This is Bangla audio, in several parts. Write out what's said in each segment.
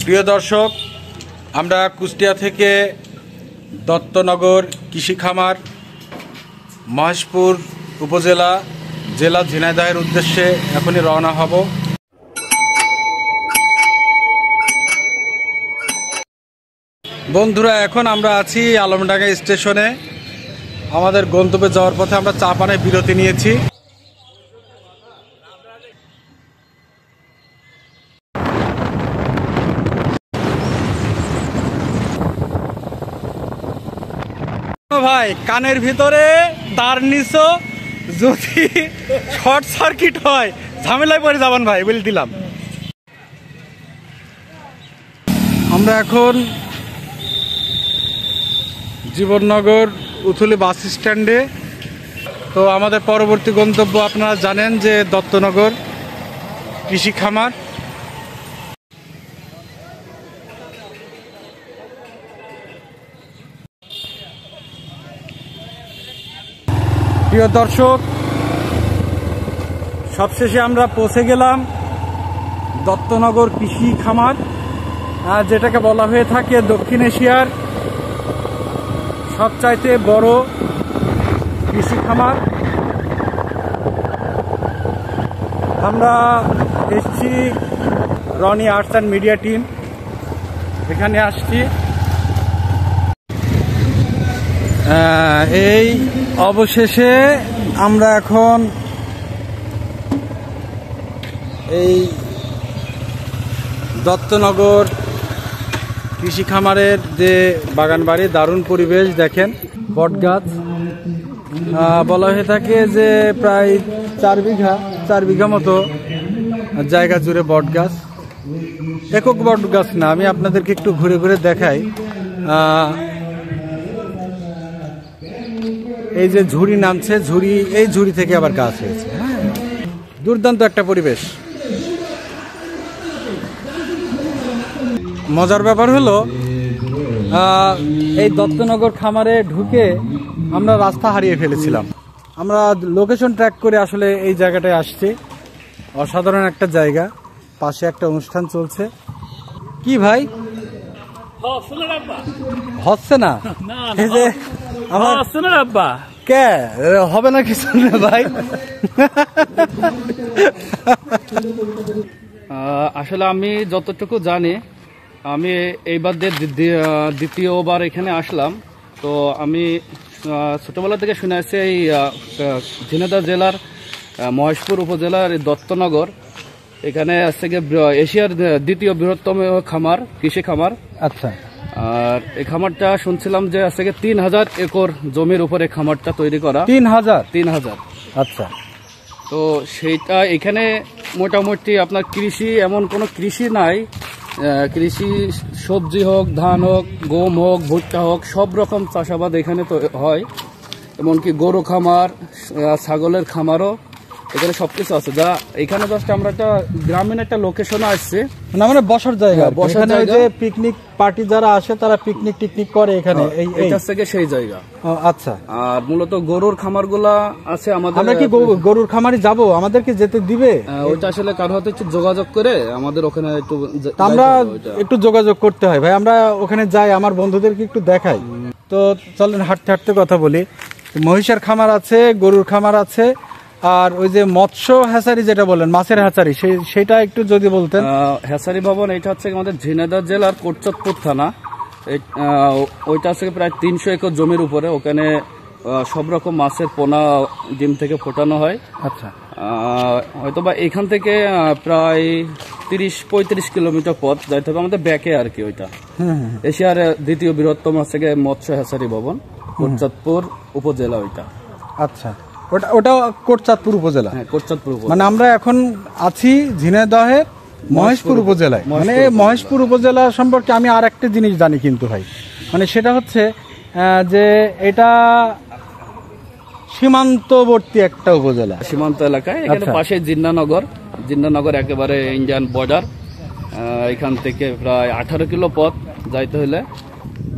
প্রিয় দর্শক, আমরা কুষ্টিয়া থেকে দত্তনগর কৃষি খামার মহেশপুর উপজেলা জেলা ঝিনাইদহের উদ্দেশ্যে এখনই রওনা হব। বন্ধুরা, এখন আমরা আছি আলমডাঙ্গা স্টেশনে। আমাদের গন্তব্যে যাওয়ার পথে আমরা চা পানের বিরতি নিয়েছি। ভাই, কানের ভিতরে তার নিচো যদি শর্ট সার্কিট হয় ঝামেলায় পড়ে যাবেন ভাই, বলে দিলাম। আমরা এখন জীবননগর উথুলি বাস স্ট্যান্ডে। তো আমাদের পরবর্তী গন্তব্য আপনারা জানেন যে দত্তনগর কৃষি খামার। প্রিয় দর্শক, সবশেষে আমরা পৌঁছে গেলাম দত্তনগর কৃষি খামার, যেটাকে বলা হয়ে থাকে দক্ষিণ এশিয়ার সবচাইতে বড় কৃষি খামার। আমরা এসছি Rony arts and media team, এখানে আসছি। এই অবশেষে আমরা এখন এই দত্তনগর কৃষি খামারের যে বাগান বাড়ি, দারুণ পরিবেশ দেখেন। বট গাছ, বলা হয়ে থাকে যে প্রায় 4 বিঘা মতো জায়গা জুড়ে বট গাছ। একক বট গাছ না, আমি আপনাদেরকে একটু ঘুরে ঘুরে দেখাই। এই যে ঝুড়ি নামছে, এই ঝুড়ি থেকে আবার গাছ হয়েছে। হ্যাঁ, দুর্দান্ত একটা পরিবেশ। মজার ব্যাপার হলো, এই দত্তনগর খামারে ঢুকে আমরা রাস্তা হারিয়ে ফেলেছিলাম। আমরা লোকেশন ট্র্যাক করে আসলে এই জায়গাটায় আসছি। অসাধারণ একটা জায়গা, পাশে একটা অনুষ্ঠান চলছে। কি ভাই হচ্ছে না? এই যে আমার কে হবে না কিছু ভাই। আসলে আমি যতটুকু জানি, আমি এইবার দ্বিতীয়বার এখানে আসলাম। তো আমি ছোটবেলা থেকে শুনে আসছি এই ঝিনাইদহ জেলার মহেশপুর উপজেলার দত্তনগর, এখানে আজকে এশিয়ার দ্বিতীয় বৃহত্তম খামার, কৃষি খামার। আচ্ছা। আর এই খামারটা শুনছিলাম যে আজকে 3000 একর জমির উপরে খামারটা তৈরি করা। 3000? আচ্ছা। তো সেইটা এখানে মোটামুটি আপনার কৃষি, এমন কোনো কৃষি নাই, কৃষি সবজি হোক, ধান হোক, গম হোক, ভুট্টা হোক, সব রকম চাষাবাদ এখানে তো হয়। এমনকি গরু খামার, ছাগলের খামারও এখানে সবকিছু আছে। যা এখানে জাস্ট আমরা একটা গ্রামীণ একটা লোকেশনে আসছি, মানে বসার জায়গা। বসার জায়গা, যে পিকনিক পার্টি যারা আসে তারা পিকনিক করে এখানে। এইটা থেকে সেই জায়গা। আচ্ছা। আর মূলত গরুর খামারগুলা আছে আমাদের। আমরা কি গরুর খামারে যাব? আমাদেরকে যেতে দিবে? ওইটা আসলে কারো হাতে একটু যোগাযোগ করে আমাদের ওখানে আমরা একটু যোগাযোগ করতে হয় ভাই। আমরা ওখানে যাই, আমার বন্ধুদেরকে একটু দেখাই। তো চলেন হাঁটতে হাঁটতে কথা বলি। মহিষের খামার আছে, গরুর খামার আছে, আর ওই যে মৎস্য হ্যাচারি যেটা বলেন, মাছের হ্যাচারি, সেটা একটু যদি বলতেন। হ্যাচারি ভবন এটা হচ্ছে আমাদের ঝিনাইদহ জেলার কোটচাঁদপুর থানা। ওইটা আছে প্রায় 300 একর জমির উপরে। ওখানে সব রকম মাছের পোনা ডিম থেকে ফোটানো হয়। আচ্ছা। হয়তোবা এখান থেকে প্রায় 30-35 কিলোমিটার পথ যাইতে হবে আমাদের ব্যাকে আর কি। ওইটা এশিয়ার দ্বিতীয় বৃহত্তম হচ্ছে মৎস্য হ্যাচারি ভবন, কোটচাঁদপুর উপজেলা ওইটা। আচ্ছা, ওটা কোটচাঁদপুর উপজেলা। হ্যাঁ, কোটচাঁদপুর। মানে আমরা এখন আছি ঝিনাইদহের মহেশপুর উপজেলায়। মানে মহেশপুর উপজেলা সম্পর্কে আমি আর একটা জিনিস জানি কিন্তু ভাই, মানে সেটা হচ্ছে যে এটা সীমান্তবর্তী একটা উপজেলা, সীমান্ত এলাকায়। এখানে পাশে জিন্নানগর একেবারে ইন্ডিয়ান বর্ডার। এখান থেকে প্রায় 18 কিলো পথ যাইতে হলে।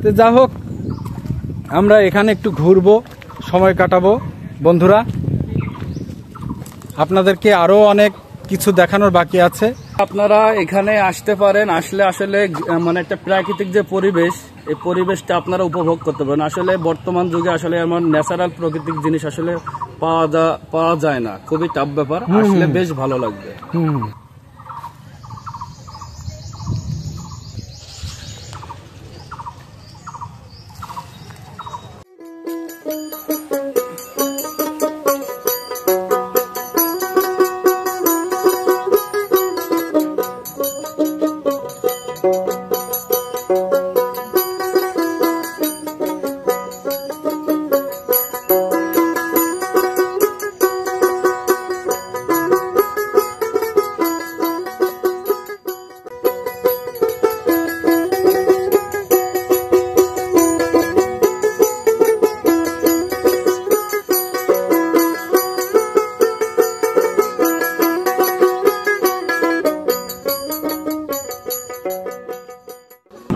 তো যা হোক, আমরা এখানে একটু ঘুরবো, সময় কাটাবো। বন্ধুরা, আপনাদেরকে আরো অনেক কিছু দেখানোর বাকি আছে। আপনারা এখানে আসতে পারেন, আসলে আসলে মানে একটা প্রাকৃতিক যে পরিবেশ, এই পরিবেশটা আপনারা উপভোগ করতে পারেন। আসলে বর্তমান যুগে আসলে এমন ন্যাচারাল প্রাকৃতিক জিনিস আসলে পাওয়া যায় না, খুবই টাফ ব্যাপার। আসলে বেশ ভালো লাগবে।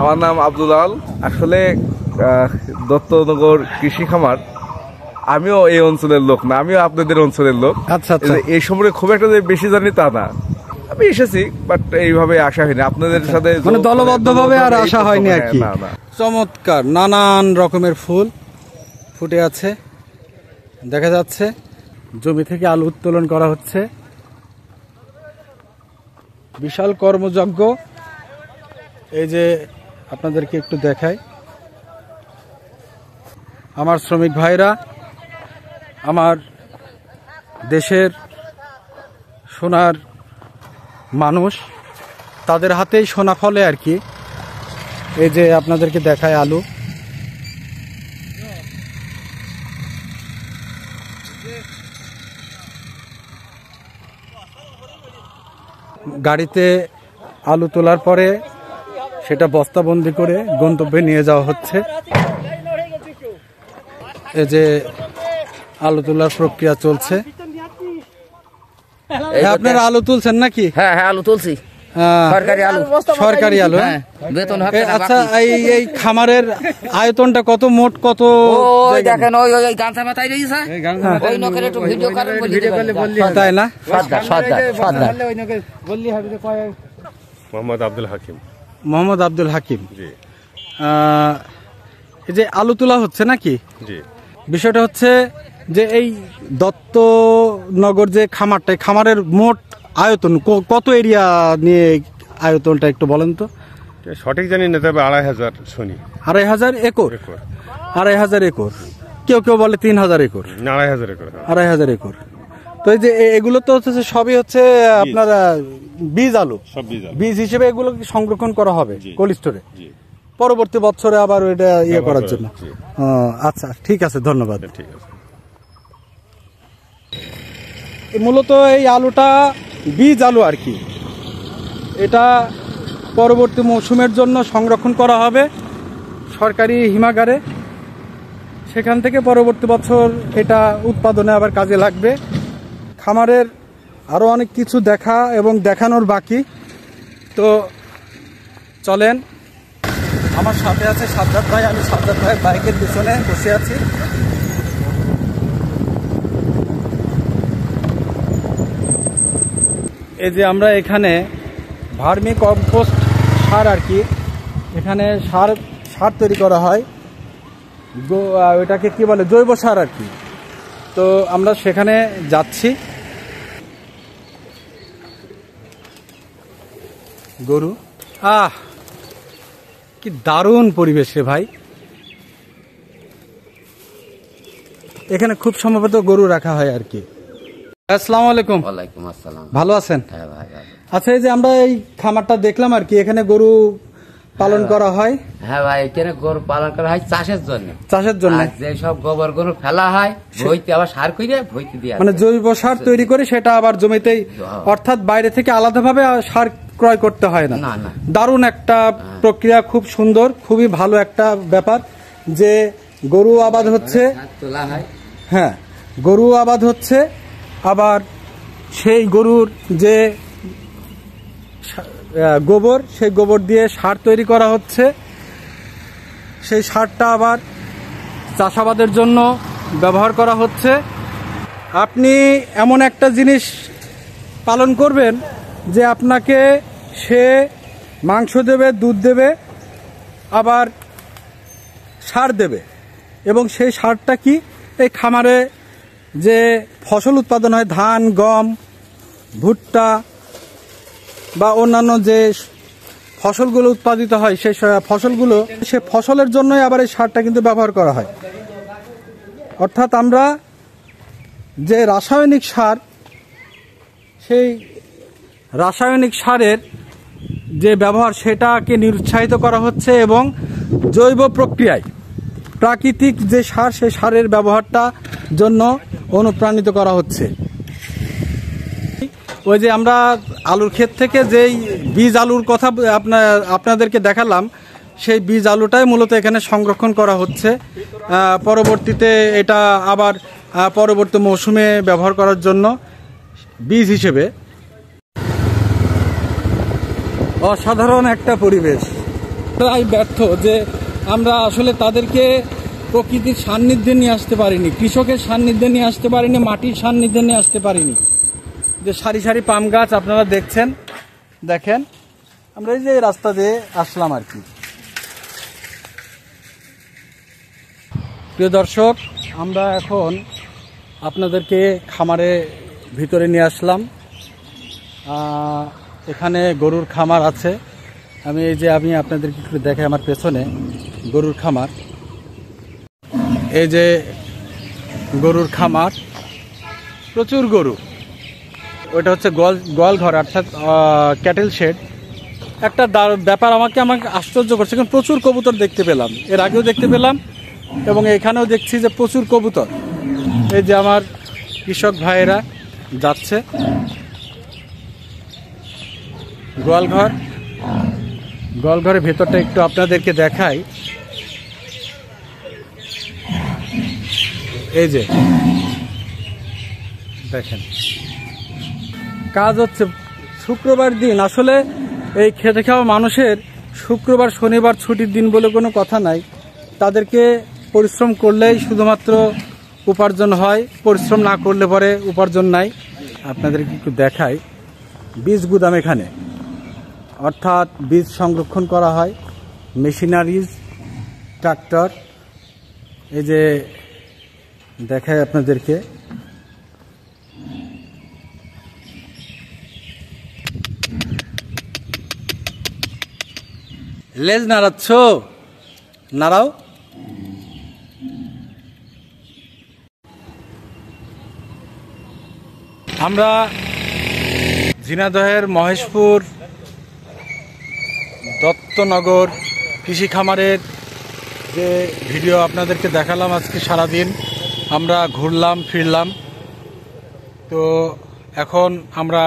আমার নাম আব্দুল আল। আসলে দত্তনগর কৃষি খামার, আমিও এই অঞ্চলের লোক না, আমিও আপনাদের অঞ্চলের লোক। আচ্ছা আচ্ছা। এই সম্পর্কে খুব একটা যে বেশি জানি তা না, আমি এসেছি বাট এইভাবে আসা হয়নি আপনাদের সাথে, মানে দলবদ্ধভাবে আর আসা হয়নি আর কি। চমৎকার নানান রকমের ফুল ফুটে আছে, দেখা যাচ্ছে জমি থেকে আলু উত্তোলন করা হচ্ছে। বিশাল কর্মযজ্ঞ। এই যে আপনাদেরকে একটু দেখাই, আমার শ্রমিক ভাইরা, আমার দেশের সোনার মানুষ, তাদের হাতেই সোনা ফলে আর কি। এই যে আপনাদেরকে দেখায় আলু, গাড়িতে আলু তোলার পরে সেটা বস্তাবন্দি করে গন্তব্যে নিয়ে যাওয়া হচ্ছে। এই যে আলু তোলার প্রক্রিয়া চলছে। আপনারা আলু তুলছেন নাকি? হ্যাঁ হ্যাঁ, আলু তুলছি, সরকারি আলু। সরকারি আলু। বেতন আচ্ছা, এই খামারের আয়তনটা কত, মোট কত? দেখেন ওই গামছা মাথায় রয়েছে, ওই নকের একটু ভিডিও করেন, তাই না? মোহাম্মদ আব্দুল হাকিম। মোহাম্মদ আব্দুল হাকিম। এই যে আলু তোলা হচ্ছে নাকি? জি। বিষয়টা হচ্ছে যে এই দত্তনগর যে খামারটা, খামারের মোট আয়তন কত এরিয়া নিয়ে আয়তনটা একটু বলেন তো। সঠিক জানি না, তবে 2500 শুনি। 2500 একর? 2500 একর। কেউ কেউ বলে 3000 একর। 2500 একর। 2500 একর। তো এই যে এগুলো তো হচ্ছে সবই হচ্ছে আপনার বীজ আলু, সব বীজ হিসেবে এগুলো সংরক্ষণ করা হবে কোল্ড স্টোরে, পরবর্তী বছরে আবার ওইটা করার জন্য। আচ্ছা, ঠিক আছে, ধন্যবাদ। ঠিক আছে। মূলত এই আলুটা বীজ আলু আর কি, এটা পরবর্তী মৌসুমের জন্য সংরক্ষণ করা হবে সরকারি হিমাগারে। সেখান থেকে পরবর্তী বছর এটা উৎপাদনে আবার কাজে লাগবে। খামারের আরও অনেক কিছু দেখা এবং দেখানোর বাকি, তো চলেন। আমার সাথে আছে সাজ্জাদ ভাই, আমি সাজ্জাদ ভাইয়ের বাইকের পিছনে বসে আছি। এই যে আমরা এখানে ভার্মি কম্পোস্ট সার আর কি, এখানে সার তৈরি করা হয়, ওইটাকে কি বলে, জৈব সার আর কি। তো আমরা সেখানে যাচ্ছি। গরু, কি দারুণ পরিবেশ রে ভাই। এখানে খুব সম্ভবত গরু রাখা হয় আর কি। আসসালামু আলাইকুম। ওয়ালাইকুম আসসালাম। ভালো আছেন? হ্যাঁ ভাই। আচ্ছা, এই যে আমরা এই খামারটা দেখলাম আর কি, এখানে গরু পালন করা হয়। হ্যাঁ ভাই, এখানে গরু পালন করা হয় চাষের জন্য। চাষের জন্য যে সব গোবর গরু ফেলা হয়, ভইতে আবার সার কইরে ভইতে দিয়ে, মানে জৈব সার তৈরি করে সেটা আবার জমিতেই, অর্থাৎ বাইরে থেকে আলাদাভাবে সার ক্রয় করতে হয় না। দারুণ একটা প্রক্রিয়া, খুব সুন্দর, খুবই ভালো একটা ব্যাপার যে গরু আবাদ হচ্ছে। হ্যাঁ, গরু আবাদ হচ্ছে, আবার সেই গরুর যে গোবর, সেই গোবর দিয়ে সার তৈরি করা হচ্ছে। সেই সারটা আবার চাষাবাদের জন্য ব্যবহার করা হচ্ছে। আপনি এমন একটা জিনিস পালন করবেন যে আপনাকে সে মাংস দেবে, দুধ দেবে, আবার সার দেবে। এবং সেই সারটা কি, এই খামারে যে ফসল উৎপাদন হয়, ধান, গম, ভুট্টা বা অন্যান্য যে ফসলগুলো উৎপাদিত হয়, সেই ফসলগুলো, সে ফসলের জন্যই আবার এই সারটা কিন্তু ব্যবহার করা হয়। অর্থাৎ আমরা যে রাসায়নিক সার, সেই রাসায়নিক সারের যে ব্যবহার সেটাকে নিরুৎসাহিত করা হচ্ছে এবং জৈব প্রক্রিয়ায় প্রাকৃতিক যে সার, সেই সারের ব্যবহারটা জন্য অনুপ্রাণিত করা হচ্ছে। ওই যে আমরা আলুর ক্ষেত থেকে যেই বীজ আলুর কথা আপনাদেরকে দেখালাম, সেই বীজ আলুটাই মূলত এখানে সংরক্ষণ করা হচ্ছে। পরবর্তীতে এটা আবার পরবর্তী মৌসুমে ব্যবহার করার জন্য বীজ হিসেবে। অসাধারণ একটা পরিবেশ। প্রায় ব্যর্থ যে আমরা আসলে তাদেরকে প্রকৃতির সান্নিধ্যে নিয়ে আসতে পারিনি, কৃষকের সান্নিধ্যে নিয়ে আসতে পারিনি, মাটির সান্নিধ্যে নিয়ে আসতে পারিনি। যে সারি সারি পাম গাছ আপনারা দেখছেন, দেখেন আমরা এই যে রাস্তা দিয়ে আসলাম আর কি। প্রিয় দর্শক, আমরা এখন আপনাদেরকে খামারে ভিতরে নিয়ে আসলাম। এখানে গরুর খামার আছে। আমি আপনাদেরকে একটু দেখাই, আমার পেছনে গরুর খামার। এই যে গরুর খামার, প্রচুর গরু। ওইটা হচ্ছে গোয়াল ঘর, অর্থাৎ ক্যাটেল শেড। একটা ব্যাপার আমাকে আশ্চর্য করছে, কারণ প্রচুর কবুতর দেখতে পেলাম, এর আগেও দেখতে পেলাম এবং এখানেও দেখছি যে প্রচুর কবুতর। এই যে আমার কৃষক ভাইয়েরা যাচ্ছে। গোয়ালঘরের ভেতরটা একটু আপনাদেরকে দেখাই। এই যে দেখেন কাজ হচ্ছে। শুক্রবার দিন আসলে এই খেতে খাওয়া মানুষের শুক্রবার শনিবার ছুটির দিন বলে কোনো কথা নাই। তাদেরকে পরিশ্রম করলেই শুধুমাত্র উপার্জন হয়, পরিশ্রম না করলে পরে উপার্জন নাই। আপনাদেরকে একটু দেখাই বীজ গুদাম এখানে, অর্থাৎ বীজ সংরক্ষণ করা হয়, মেশিনারিজ, ট্রাক্টর। এই যে দেখাই আপনাদেরকে, লেজ নাড়াচ্ছ, নাড়াও। আমরা ঝিনাইদহের মহেশপুর দত্তনগর কৃষি খামারের যে ভিডিও আপনাদেরকে দেখালাম আজকে সারাদিন, আমরা ঘুরলাম ফিরলাম। তো এখন আমরা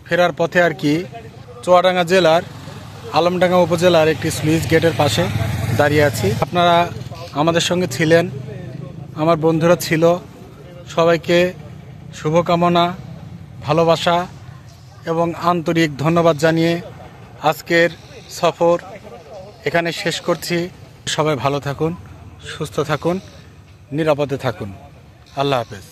ফেরার পথে আর কি চুয়াডাঙ্গা জেলার আলমডাঙ্গা উপজেলার একটি স্লুইস গেটের পাশে দাঁড়িয়ে আছি। আপনারা আমাদের সঙ্গে ছিলেন, আমার বন্ধুরা ছিল, সবাইকে শুভকামনা, ভালোবাসা এবং আন্তরিক ধন্যবাদ জানিয়ে আজকের সফর এখানে শেষ করছি। সবাই ভালো থাকুন, সুস্থ থাকুন, নিরাপদে থাকুন। আল্লাহ হাফেজ।